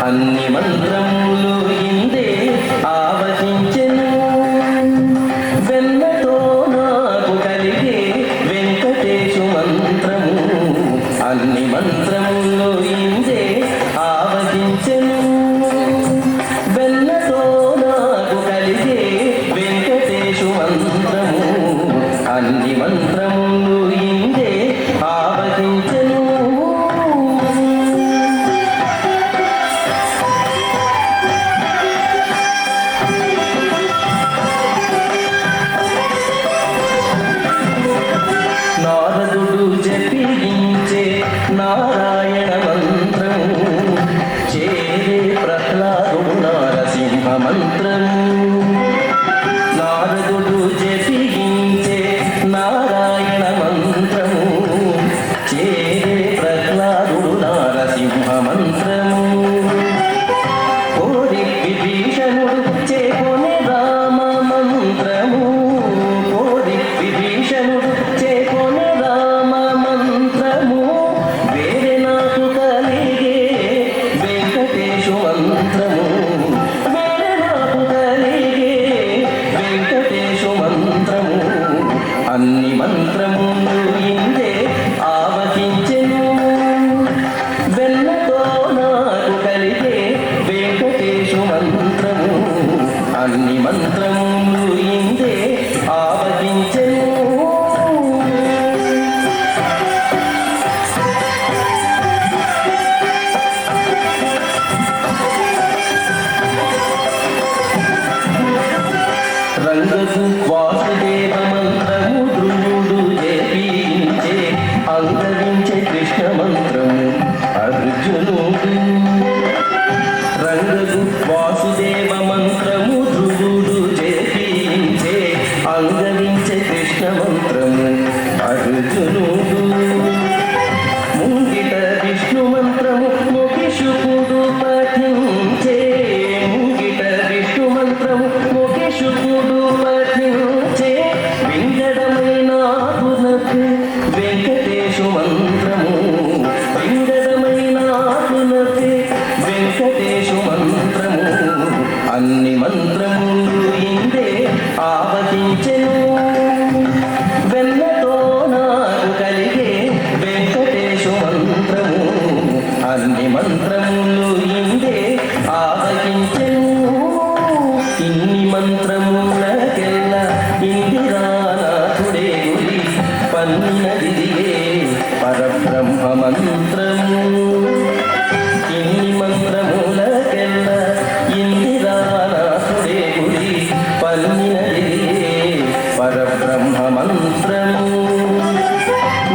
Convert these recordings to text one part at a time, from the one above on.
అన్ని మంత్రములు ఇందే ఆవహించెను. వెన్నతో నాకు కలిగే వెంకటేశు మంత్రము. అన్ని మంత్రములు ఇందే ఆవహించెను. వెన్నతో నాకు కలిగే వెంకటేశు మంత్రము. అన్ని మంత్రములు ఇందే ఆవహించెను. నారదుడు జపించే నారాయణ మంత్రము. చేరే ప్రహ్లాదుడు నారసింహ మంత్రము. నారదుడు జపించే నారాయణ మంత్రము. చేరే ప్రహ్లాదుడు నారసింహ మంత్రము. కోరి విభీషణుడు చేకొనే రామ మంత్రము. కోరి విభీషణుడు చేకొనే రామ మంత్రము. వేరే నాకు కలిగే వెంకటేశు మంత్రము. వేరే నాకు కలిగే వెంకటేశు మంత్రము. అన్ని మంత్రములు ఇందే ఆవహించెను. వెన్నతో నాకు కలిగే వెంకటేశు మంత్రము. అన్ని మంత్రములు ఇందే ఆవహించెను. రంగసు వాసుదేవ మంత్రము ధ్రువుడు జపించే అంగవించే కృష్ణ మంత్రము అర్జునుడు. రంగసు వాసుదేవ మంత్రము ధ్రువుడు జపించే అంగవించే కృష్ణ మంత్రము అర్జునుడు. ముంగిట విష్ణు మంత్రము మొగిషుకుడు పఠించే. ముంగిట విష్ణు మంత్రము మొగిషుకుడు పఠించే. వింగడమైన ఆకునకు వెంకటేశు మంత్రము. వింగడమైన ఆకునకు వెంకటేశు మంత్రము. అన్ని మంత్రములు ఇందే ఆవహించెను. వెన్నతో నాకు కలిగే వెంకటేశు మంత్రము. అన్ని మంత్రములు ఇందే ఆవహించెను. ఇన్ని మంత్రములకెల్ల ఇందిరానాథుడే గురి పన్నినదియే పరబ్రహ్మ మంత్రము. ఇన్ని మంత్రములకెల్ల ఇందిరానాథుడే గురి పన్నినదియే పరబ్రహ్మ మంత్రము.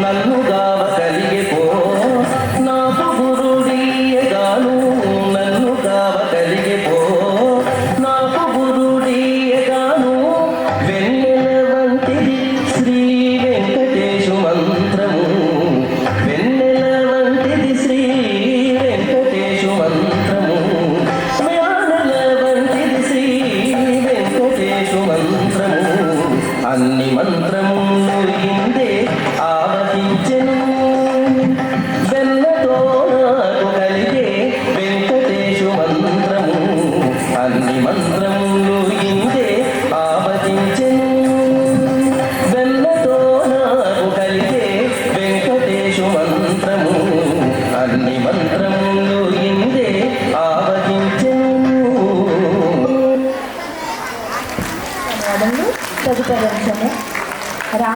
నన్ను గావ కలిగే పో నాకు గురుడీయగాను. నన్ను గావ కలిగే పో నాకు గురుడీయగాను. వెన్నెల వంటిది శ్రీ వెంకటేశు మంత్రము. వెన్నెల వంటిది శ్రీ వెంకటేశు మంత్రము. జ్ఞానల వంటిది శ్రీ వెంకటేశు మంత్రము. అన్ని మంత్రములు ఇందే ఆవహించెను. వెన్నతో నాకు కలిగే వెంకటేశు మంత్రము. అన్ని మంత్రములు ఇందే ఆవహించెను. వెన్నతో నాకు కలిగే వెంకటేశు మంత్రము. అన్ని మంత్రములు ఇందే ఆవహించెను. ధన్యవాదములు. తదుపరి అంశము